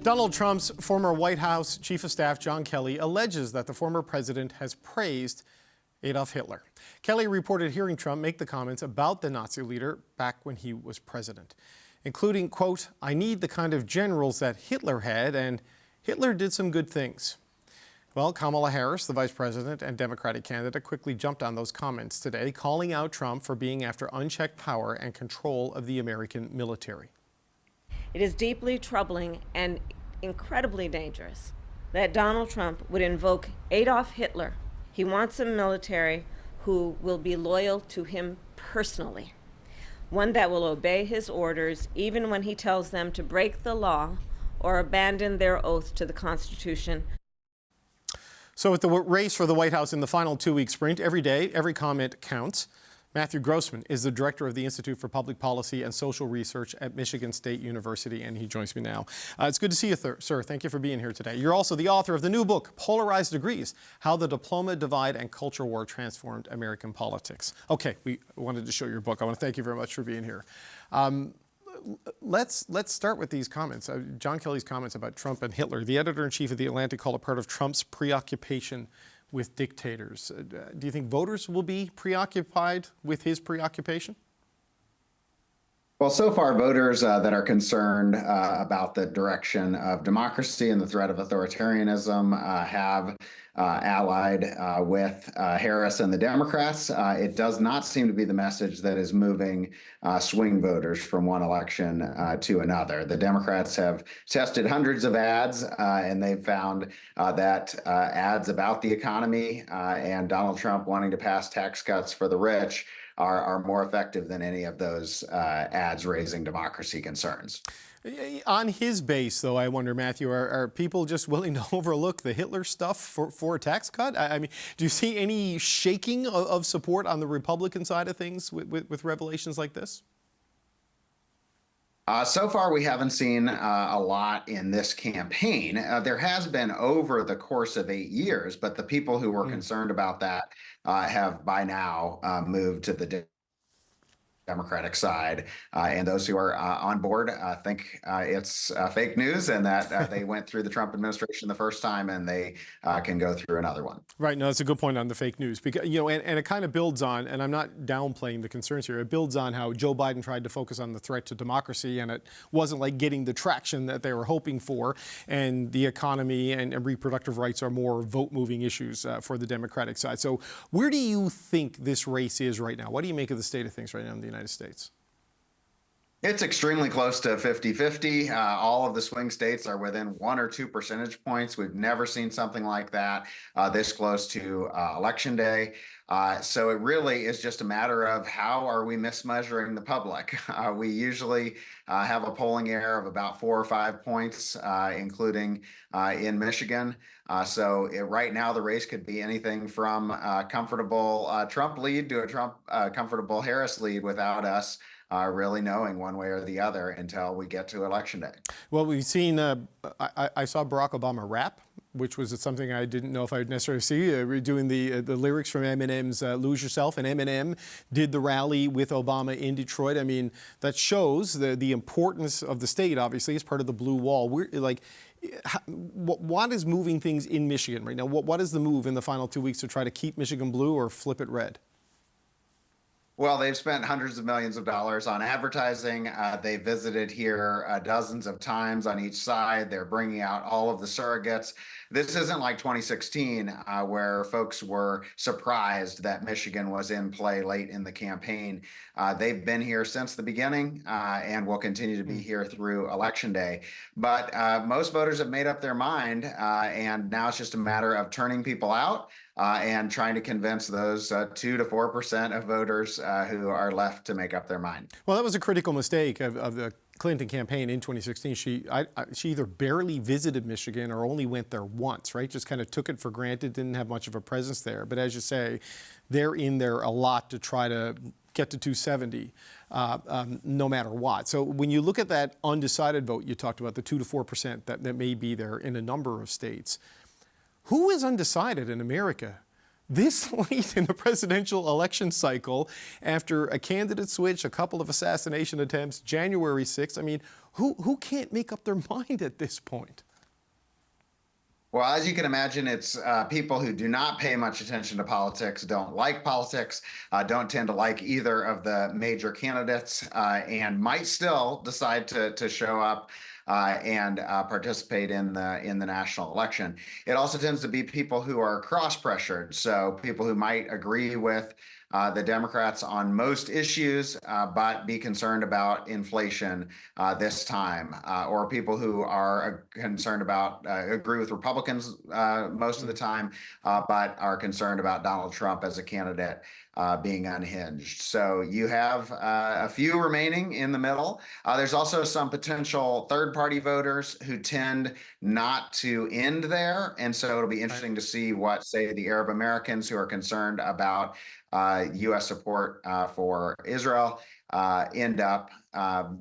Donald Trump's former White House Chief of Staff, John Kelly, alleges that the former president has praised Adolf Hitler. Kelly reported hearing Trump make the comments about the Nazi leader back when he was president, including, quote, "I need the kind of generals that Hitler had, and Hitler did some good things." Well, Kamala Harris, the vice president and Democratic candidate, quickly jumped on those comments today, calling out Trump for being after unchecked power and control of the American military. It is deeply troubling and incredibly dangerous that Donald Trump would invoke Adolf Hitler. He wants a military who will be loyal to him personally, one that will obey his orders even when he tells them to break the law or abandon their oath to the Constitution. So with the race for the White House in the final two-week sprint, every day, every comment counts. Matthew Grossmann is the director of the Institute for Public Policy and Social Research at Michigan State University, and he joins me now. It's good to see you, sir. Thank you for being here today. You're also the author of the new book, Polarized Degrees: How the Diploma Divide and Culture War Transformed American Politics. Okay, we wanted to show your book. I want to thank you very much for being here. Let's start with these comments. John Kelly's comments about Trump and Hitler. The editor-in-chief of The Atlantic called it part of Trump's preoccupation with dictators. Do you think voters will be preoccupied with his preoccupation? Well, so far, voters that are concerned about the direction of democracy and the threat of authoritarianism have allied with Harris and the Democrats. It does not seem to be the message that is moving swing voters from one election to another. The Democrats have tested hundreds of ads, and they've found that ads about the economy and Donald Trump wanting to pass tax cuts for the rich are more effective than any of those ads raising democracy concerns. On his base, though, I wonder, Matthew, are people just willing to overlook the Hitler stuff for a tax cut? I mean, do you see any shaking of support on the Republican side of things with revelations like this? So far, we haven't seen a lot in this campaign. There has been over the course of 8 years, but the people who were concerned about that have by now moved to the Democratic side, and those who are on board think it's fake news and that they went through the Trump administration the first time and they can go through another one. Right. No, that's a good point on the fake news, because and it kind of builds on, and I'm not downplaying the concerns here. It builds on how Joe Biden tried to focus on the threat to democracy, and it wasn't like getting the traction that they were hoping for. And the economy and reproductive rights are more vote-moving issues for the Democratic side. So, where do you think this race is right now? What do you make of the state of things right now in the United States? It's extremely close to 50-50. All of the swing states are within 1 or 2 percentage points. We've never seen something like that this close to Election Day. So it really is just a matter of how are we mismeasuring the public. We usually have a polling error of about 4 or 5 points, including in Michigan. So right now the race could be anything from a comfortable Trump lead to a comfortable Harris lead without us really knowing one way or the other until we get to Election Day. Well, we've seen, I saw Barack Obama rap, which was something I didn't know if I would necessarily see. Doing the lyrics from Eminem's Lose Yourself, and Eminem did the rally with Obama in Detroit. I mean, that shows the importance of the state, obviously, as part of the blue wall. What is moving things in Michigan right now? What is the move in the final 2 weeks to try to keep Michigan blue or flip it red? Well, they've spent hundreds of millions of dollars on advertising. They visited here dozens of times on each side. They're bringing out all of the surrogates. This isn't like 2016, where folks were surprised that Michigan was in play late in the campaign. They've been here since the beginning and will continue to be here through Election Day. But most voters have made up their mind, and now it's just a matter of turning people out and trying to convince those 2 to 4% of voters who are left to make up their mind. Well, that was a critical mistake of the Clinton campaign in 2016. She either barely visited Michigan or only went there once, right? Just kind of took it for granted, didn't have much of a presence there. But as you say, they're in there a lot to try to get to 270 no matter what. So when you look at that undecided vote, you talked about the 2 to 4% that may be there in a number of states. Who is undecided in America this late in the presidential election cycle, after a candidate switch, a couple of assassination attempts, January 6th. I mean, who can't make up their mind at this point? Well, as you can imagine, it's people who do not pay much attention to politics, don't like politics, don't tend to like either of the major candidates, and might still decide to show up and participate in the national election. It also tends to be people who are cross-pressured, so people who might agree with the Democrats on most issues, but be concerned about inflation this time, or people who are concerned about, agree with Republicans most of the time, but are concerned about Donald Trump as a candidate being unhinged. So you have a few remaining in the middle. There's also some potential third-party voters who tend not to end there. And so it'll be interesting to see what, say, the Arab Americans who are concerned about U.S. support for Israel end up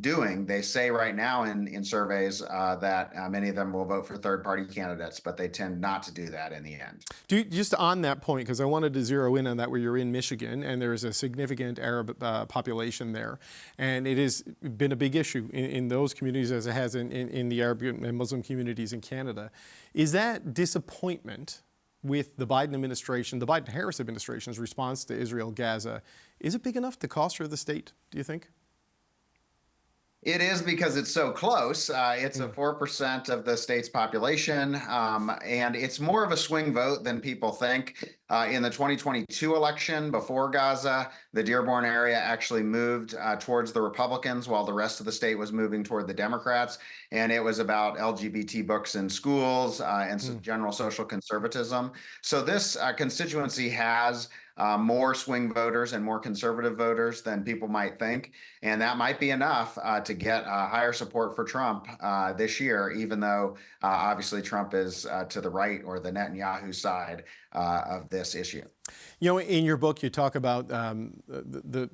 doing. They say right now in surveys that many of them will vote for third-party candidates, but they tend not to do that in the end. Just on that point, because I wanted to zero in on that, where you're in Michigan, and there's a significant Arab population there, and it has been a big issue in those communities as it has in the Arab and Muslim communities in Canada. Is that disappointment with the Biden administration, the Biden-Harris administration's response to Israel-Gaza, is it big enough to cost her the state, do you think? It is, because it's so close. It's a 4% of the state's population, and it's more of a swing vote than people think. In the 2022 election, before Gaza, the Dearborn area actually moved towards the Republicans, while the rest of the state was moving toward the Democrats. And it was about LGBT books in schools and some general social conservatism. So this constituency has more swing voters and more conservative voters than people might think. And that might be enough to get higher support for Trump this year, even though obviously Trump is to the right, or the Netanyahu side of this issue. You know, in your book, you talk about the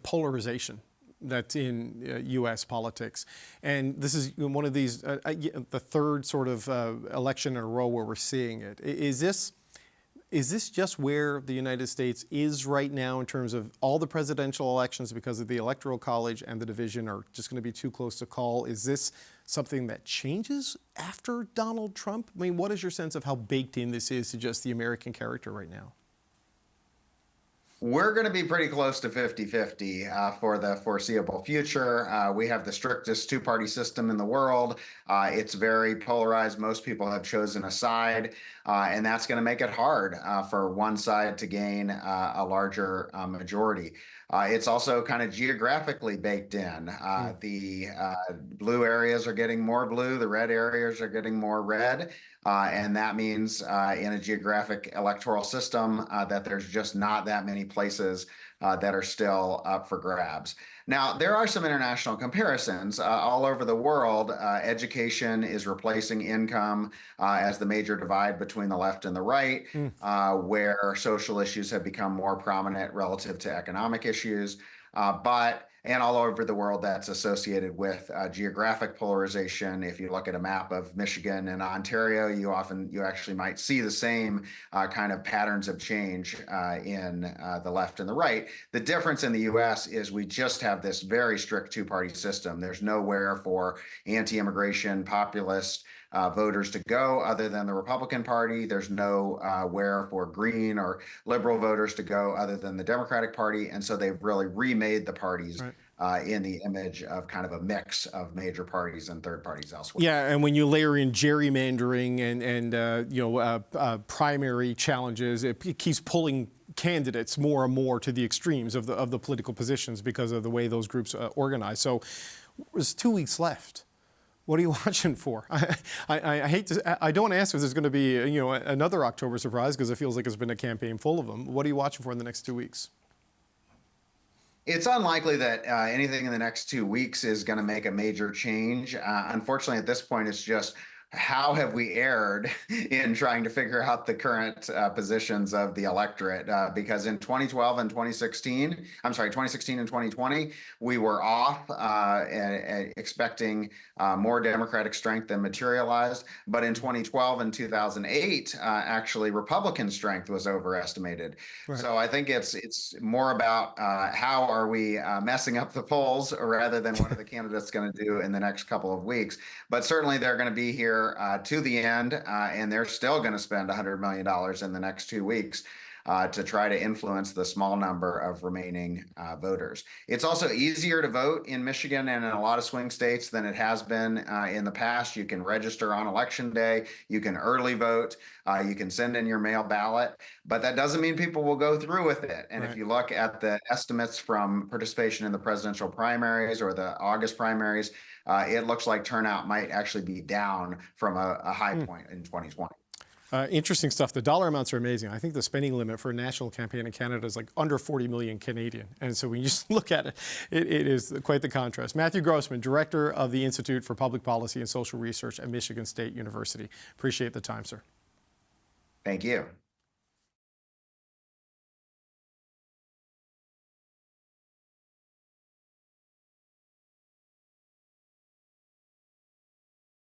polarization that's in U.S. politics. And this is one of these, the third sort of election in a row where we're seeing it. Is this just where the United States is right now in terms of all the presidential elections, because of the Electoral College and the division are just going to be too close to call? Is this something that changes after Donald Trump? I mean, what is your sense of how baked in this is to just the American character right now? We're going to be pretty close to 50-50 for the foreseeable future. We have the strictest two-party system in the world. It's very polarized. Most people have chosen a side, and that's going to make it hard for one side to gain a larger majority. It's also kind of geographically baked in. The blue areas are getting more blue, the red areas are getting more red. And that means in a geographic electoral system that there's just not that many places that are still up for grabs. Now, there are some international comparisons. All over the world, education is replacing income as the major divide between the left and the right, where social issues have become more prominent relative to economic issues. And all over the world, that's associated with geographic polarization. If you look at a map of Michigan and Ontario, you actually might see the same kind of patterns of change in the left and the right. The difference in the U.S. is we just have this very strict two-party system. There's nowhere for anti-immigration, populist voters to go other than the Republican Party. There's nowhere for green or liberal voters to go other than the Democratic Party. And so they've really remade the parties in the image of kind of a mix of major parties and third parties elsewhere. Yeah, and when you layer in gerrymandering and primary challenges, it keeps pulling candidates more and more to the extremes of the political positions because of the way those groups organize. So there's 2 weeks left. What are you watching for? I hate to. I don't ask if there's going to be another October surprise, because it feels like it's been a campaign full of them. What are you watching for in the next 2 weeks? It's unlikely that anything in the next 2 weeks is going to make a major change. Unfortunately, at this point, it's just how have we erred in trying to figure out the current positions of the electorate? Because in 2012 and 2016, I'm sorry, 2016 and 2020, we were off expecting more Democratic strength than materialized. But in 2012 and 2008, actually Republican strength was overestimated. Right. So I think it's more about how are we messing up the polls rather than what are the candidates going to do in the next couple of weeks. But certainly they're going to be here to the end, and they're still going to spend $100 million in the next 2 weeks to try to influence the small number of remaining voters. It's also easier to vote in Michigan and in a lot of swing states than it has been in the past. You can register on election day, you can early vote, you can send in your mail ballot, but that doesn't mean people will go through with it. And Right. if you look at the estimates from participation in the presidential primaries or the August primaries, it looks like turnout might actually be down from a high point in 2020. Interesting stuff. The dollar amounts are amazing. I think the spending limit for a national campaign in Canada is like under 40 million Canadian. And so when you just look at it, it is quite the contrast. Matthew Grossmann, Director of the Institute for Public Policy and Social Research at Michigan State University. Appreciate the time, sir. Thank you.